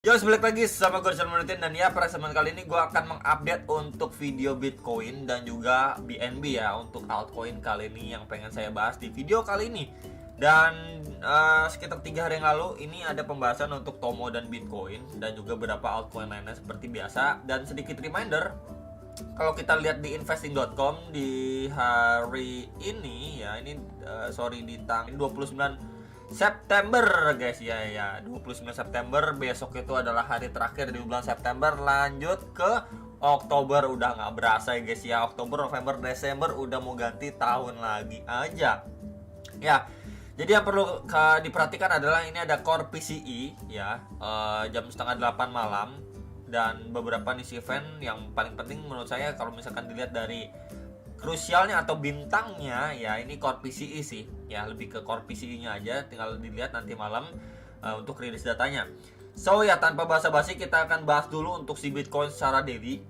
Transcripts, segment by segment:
Yo, balik lagi sama gue Salmanuddin. Dan ya, pada kesempatan kali ini gue akan mengupdate untuk video Bitcoin dan juga BNB ya, untuk altcoin kali ini yang pengen saya bahas di video kali ini. Dan sekitar 3 hari yang lalu ini ada pembahasan untuk Tomo dan Bitcoin dan juga beberapa altcoin lainnya seperti biasa. Dan sedikit reminder, kalau kita lihat di investing.com di hari ini ya, ini di tanggal 29 September guys, ya 29 September, besok itu adalah hari terakhir di bulan September, lanjut ke Oktober. Udah nggak berasa ya guys ya, Oktober, November, Desember udah mau ganti tahun lagi aja ya. Jadi yang perlu diperhatikan adalah ini ada Core PCE ya, jam setengah 8 malam. Dan beberapa news event yang paling penting menurut saya kalau misalkan dilihat dari krusialnya atau bintangnya ya, ini Core PCE sih ya, lebih ke Core PCE-nya aja, tinggal dilihat nanti malam untuk rilis datanya. So ya, tanpa basa-basi kita akan bahas dulu untuk si Bitcoin secara daily.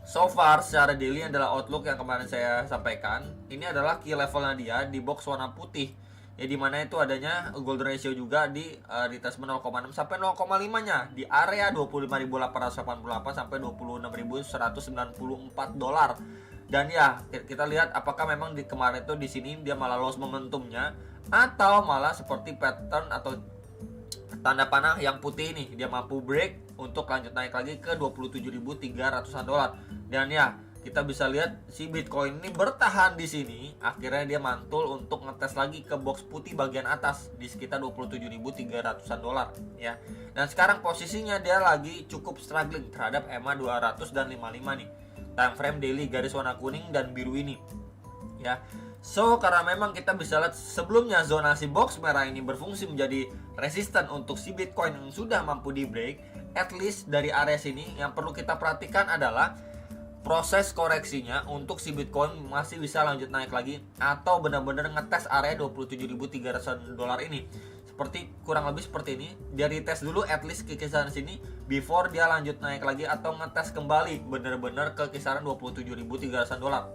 So far secara daily adalah outlook yang kemarin saya sampaikan. Ini adalah key levelnya dia di box warna putih ya, dimana itu adanya golden ratio juga di retracement 0,6 sampai 0,5 nya di area 25.888 sampai 26.194 dolar. Dan ya, kita lihat apakah memang di kemarin itu di sini dia malah loss momentumnya atau malah seperti pattern atau tanda panah yang putih ini dia mampu break untuk lanjut naik lagi ke 27.300-an dolar. Dan ya, kita bisa lihat si Bitcoin ini bertahan di sini, akhirnya dia mantul untuk ngetes lagi ke box putih bagian atas di sekitar 27.300-an dolar ya. Dan sekarang posisinya dia lagi cukup struggling terhadap EMA 200 dan 55 nih. Time frame daily garis warna kuning dan biru ini ya. So karena memang kita bisa lihat sebelumnya zonasi box merah ini berfungsi menjadi resisten untuk si Bitcoin yang sudah mampu di break, at least dari area sini yang perlu kita perhatikan adalah proses koreksinya untuk si Bitcoin masih bisa lanjut naik lagi atau benar-benar ngetes area 27.300 dolar ini. Seperti kurang lebih seperti ini, dia retest dulu at least ke kisaran sini before dia lanjut naik lagi atau ngetes kembali benar-benar ke kisaran 27.300 dolar.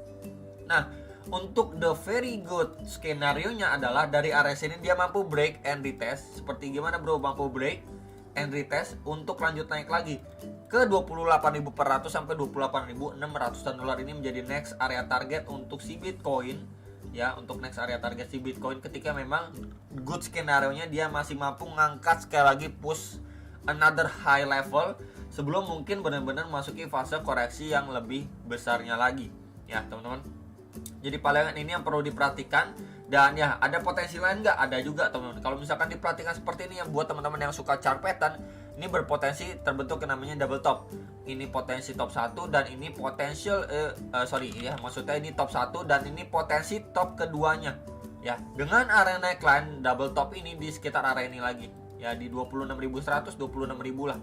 Nah, untuk the very good skenario nya adalah dari area sini dia mampu break and retest. Seperti gimana bro, mampu break and retest untuk lanjut naik lagi ke 28.400 sampai 28.600 dolar. Ini menjadi next area target untuk si Bitcoin ya, untuk next area target si Bitcoin ketika memang good skenario nya dia masih mampu ngangkat sekali lagi push another high level sebelum mungkin benar-benar masuki fase koreksi yang lebih besarnya lagi ya teman-teman. Jadi palingan ini yang perlu diperhatikan. Dan ya, ada potensi lain nggak? Ada juga teman-teman. Kalau misalkan diperhatikan seperti ini, yang buat teman-teman yang suka chart pattern, ini berpotensi terbentuk yang namanya double top. Ini potensi top 1 dan ini potensial maksudnya ini top 1 dan ini potensi top keduanya. Ya, dengan area neckline double top ini di sekitar area ini lagi. Ya, di 26.100, 26.000 lah.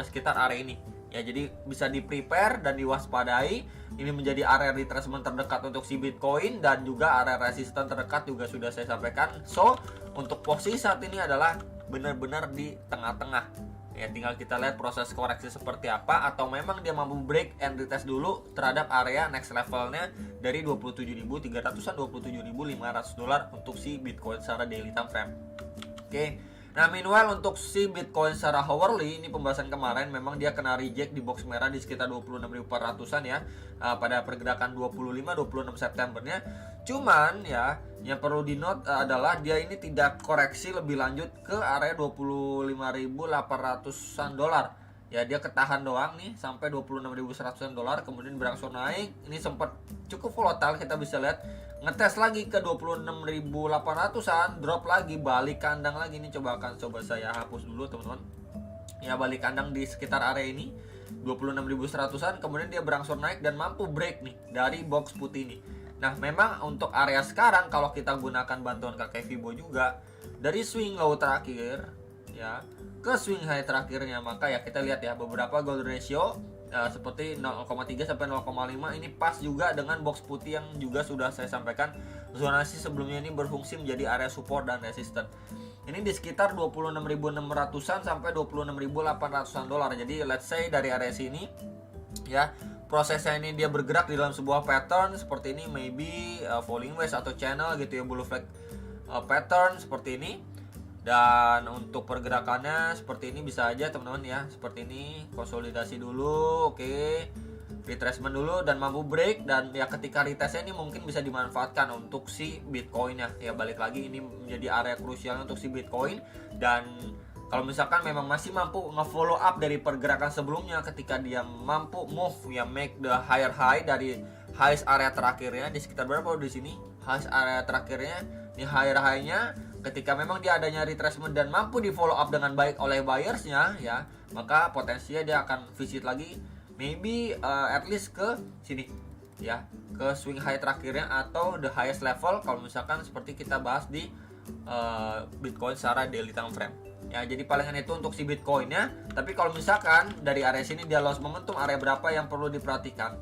Sekitar area ini. Ya, jadi bisa di-prepare dan diwaspadai. Ini menjadi area retracement terdekat untuk si Bitcoin dan juga area resisten terdekat juga sudah saya sampaikan. So, untuk posisi saat ini adalah benar-benar di tengah-tengah. Ya, tinggal kita lihat proses koreksi seperti apa atau memang dia mampu break and retest dulu terhadap area next levelnya dari 27.300-an 27.500 dolar untuk si Bitcoin secara daily time frame. Oke. Nah, meanwhile untuk si Bitcoin secara hourly, ini pembahasan kemarin memang dia kena reject di box merah di sekitar 26.400-an ya, pada pergerakan 25-26 Septembernya. Cuman ya, yang perlu di note adalah dia ini tidak koreksi lebih lanjut ke area 25.800-an dolar. Ya, dia ketahan doang nih sampai 26.100-an dolar, kemudian berangsur naik. Ini sempat cukup volatile, kita bisa lihat ngetes lagi ke 26.800-an, drop lagi, balik kandang lagi. Ini coba saya hapus dulu teman-teman. Ya, balik kandang di sekitar area ini 26.100-an, kemudian dia berangsur naik dan mampu break nih dari box putih ini. Nah, memang untuk area sekarang kalau kita gunakan bantuan kakek Fibo juga dari swing low terakhir ya ke swing high terakhirnya, maka ya kita lihat ya beberapa golden ratio seperti 0,3 sampai 0,5 ini pas juga dengan box putih yang juga sudah saya sampaikan zonasi sebelumnya ini berfungsi menjadi area support dan resisten. Ini di sekitar 26.600-an sampai 26.800-an dolar. Jadi let's say dari area sini ya, prosesnya ini dia bergerak di dalam sebuah pattern seperti ini, maybe falling wedge atau channel gitu ya, bull flag pattern seperti ini. Dan untuk pergerakannya seperti ini bisa aja teman-teman ya, seperti ini konsolidasi dulu, oke, retracement dulu dan mampu break, dan ya ketika retestnya ini mungkin bisa dimanfaatkan untuk si Bitcoin ya balik lagi ini menjadi area krusial untuk si Bitcoin. Dan kalau misalkan memang masih mampu nge-follow up dari pergerakan sebelumnya, ketika dia mampu move ya make the higher high dari highest area terakhirnya di sekitar berapa di sini, highest area terakhirnya di higher high-nya, ketika memang dia adanya retracement dan mampu di follow up dengan baik oleh buyersnya ya, maka potensinya dia akan visit lagi maybe at least ke sini ya, ke swing high terakhirnya atau the highest level kalau misalkan seperti kita bahas di Bitcoin secara daily time frame ya. Jadi palingan itu untuk si Bitcoinnya. Tapi kalau misalkan dari area sini dia lost momentum, area berapa yang perlu diperhatikan?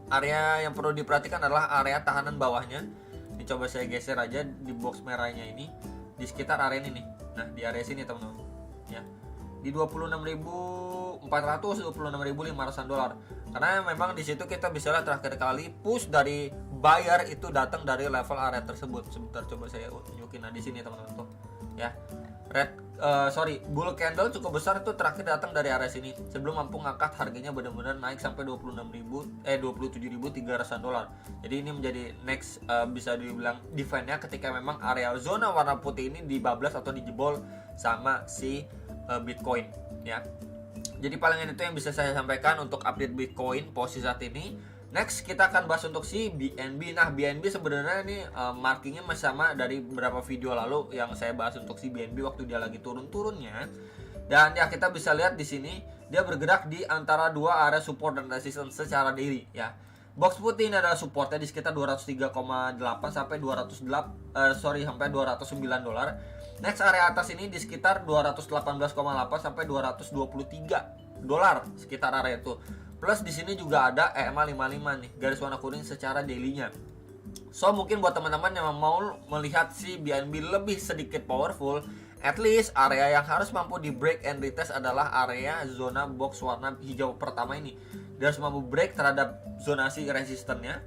Area yang perlu diperhatikan adalah area tahanan bawahnya. Ini coba saya geser aja di box merahnya ini, di sekitar area ini nih. Nah, di area sini teman-teman. Ya. Di 26.400, 26.500 dolar. Karena memang di situ kita bisa lihat terakhir kali push dari buyer itu datang dari level area tersebut. Sebentar coba saya tunjukin. Nah, di sini teman-teman tuh. Ya. Bull candle cukup besar itu terakhir datang dari area sini sebelum mampu ngangkat harganya benar-benar naik sampai 27.300 dolar. Jadi ini menjadi next bisa dibilang defense-nya ketika memang area zona warna putih ini dibablas atau dijebol sama si Bitcoin ya. Jadi palingan itu yang bisa saya sampaikan untuk update Bitcoin posisi saat ini. Next kita akan bahas untuk si BNB. Nah, BNB sebenarnya ini markingnya masih sama dari beberapa video lalu yang saya bahas untuk si BNB waktu dia lagi turun-turunnya. Dan ya kita bisa lihat di sini dia bergerak di antara dua area support dan resistance secara daily ya. Box putih ini adalah supportnya di sekitar 203,8 sampai 209 dolar. Next area atas ini di sekitar 218,8 sampai 223 dolar sekitar area itu. Plus di sini juga ada EMA 55 nih, garis warna kuning secara daily-nya. So mungkin buat teman-teman yang mau melihat si BNB lebih sedikit powerful, at least area yang harus mampu di break and retest adalah area zona box warna hijau pertama ini. Dia harus mampu break terhadap zonasi resistennya.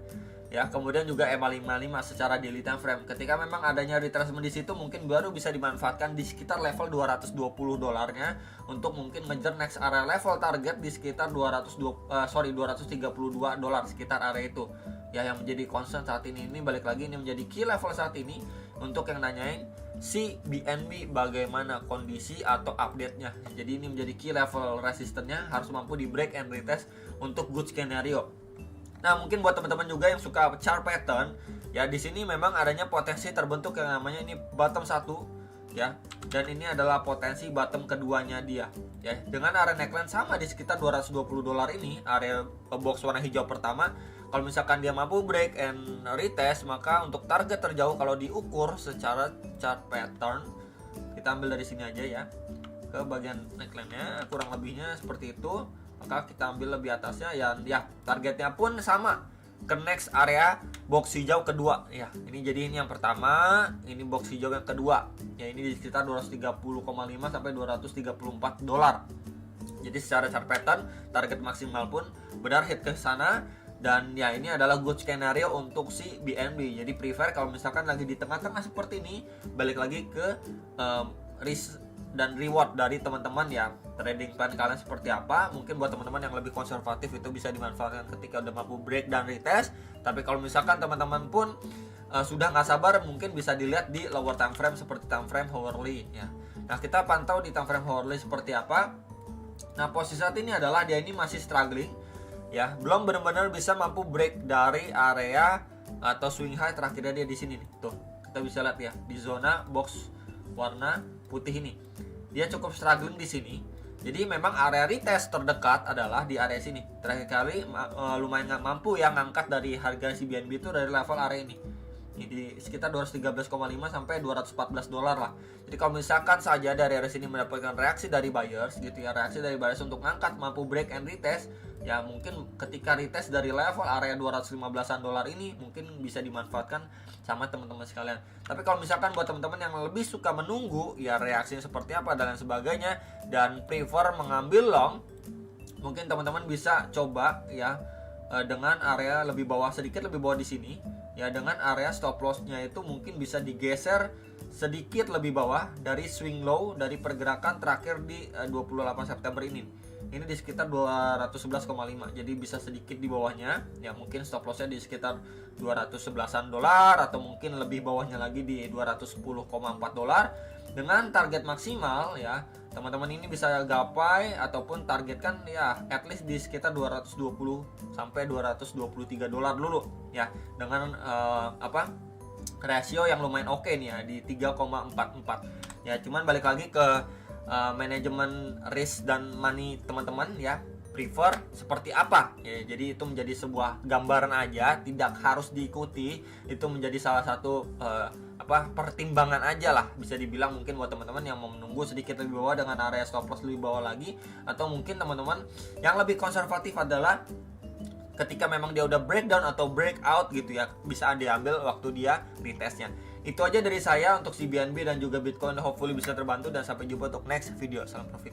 Ya, kemudian juga EMA 55 secara daily time frame. Ketika memang adanya retracement di situ mungkin baru bisa dimanfaatkan di sekitar level 220 dolarnya untuk mungkin ngejar next area level target di sekitar 232 dolar sekitar area itu. Ya, yang menjadi concern saat ini balik lagi ini menjadi key level saat ini untuk yang nanyain si BNB bagaimana kondisi atau update-nya. Jadi ini menjadi key level resistennya harus mampu di break and retest untuk good scenario. Nah, mungkin buat teman-teman juga yang suka chart pattern, ya di sini memang adanya potensi terbentuk yang namanya ini bottom 1 ya. Dan ini adalah potensi bottom keduanya dia ya. Dengan area neckline sama di sekitar 220 dolar ini, area box warna hijau pertama. Kalau misalkan dia mampu break and retest, maka untuk target terjauh kalau diukur secara chart pattern, kita ambil dari sini aja ya. Ke bagian neckline-nya kurang lebihnya seperti itu. Maka kita ambil lebih atasnya ya targetnya pun sama ke next area box hijau kedua ya. Ini jadi ini yang pertama, ini box hijau yang kedua ya, ini di sekitar 230,5 sampai 234 dolar. Jadi secara chart pattern target maksimal pun benar hit ke sana. Dan ya ini adalah good scenario untuk si BNB. Jadi prefer kalau misalkan lagi di tengah-tengah seperti ini, balik lagi ke risk dan reward dari teman-teman ya, trading plan kalian seperti apa. Mungkin buat teman-teman yang lebih konservatif itu bisa dimanfaatkan ketika udah mampu break dan retest. Tapi kalau misalkan teman-teman pun sudah nggak sabar, mungkin bisa dilihat di lower time frame seperti time frame hourly ya. Nah, kita pantau di time frame hourly seperti apa. Nah, posisi saat ini adalah dia ini masih struggling ya, belum benar-benar bisa mampu break dari area atau swing high terakhirnya dia di sini nih. Tuh, kita bisa lihat ya di zona box warna putih ini. Dia cukup struggling di sini. Jadi memang area retest terdekat adalah di area sini. Terakhir kali lumayan nggak mampu yang ngangkat dari harga si BNB itu dari level area ini. Ini di sekitar 213,5 sampai 214 dolar lah. Jadi kalau misalkan saja dari area sini mendapatkan reaksi dari buyers gitu ya, reaksi dari buyers untuk ngangkat mampu break and retest, ya mungkin ketika retest dari level area 215-an dolar ini mungkin bisa dimanfaatkan sama teman-teman sekalian. Tapi kalau misalkan buat teman-teman yang lebih suka menunggu ya reaksinya seperti apa dan lain sebagainya dan prefer mengambil long, mungkin teman-teman bisa coba ya dengan area lebih bawah, sedikit lebih bawah di sini ya, dengan area stop loss-nya itu mungkin bisa digeser sedikit lebih bawah dari swing low dari pergerakan terakhir di 28 September ini. Ini di sekitar 211,5. Jadi bisa sedikit di bawahnya. Ya mungkin stop lossnya di sekitar 211-an dolar atau mungkin lebih bawahnya lagi di 210,4 dolar. Dengan target maksimal ya, teman-teman ini bisa gapai ataupun targetkan ya at least di sekitar 220 sampai 223 dolar dulu ya, dengan rasio yang lumayan oke nih ya di 3,44. Ya cuman balik lagi ke manajemen risk dan money teman-teman ya, prefer seperti apa ya. Jadi itu menjadi sebuah gambaran aja, tidak harus diikuti. Itu menjadi salah satu pertimbangan aja lah, bisa dibilang mungkin buat teman-teman yang mau menunggu sedikit lebih bawah dengan area stop loss lebih bawah lagi, atau mungkin teman-teman yang lebih konservatif adalah ketika memang dia udah breakdown atau breakout gitu ya, bisa diambil waktu dia retestnya. Itu aja dari saya untuk si BNB dan juga Bitcoin, hopefully bisa terbantu, dan sampai jumpa untuk next video. Salam profit.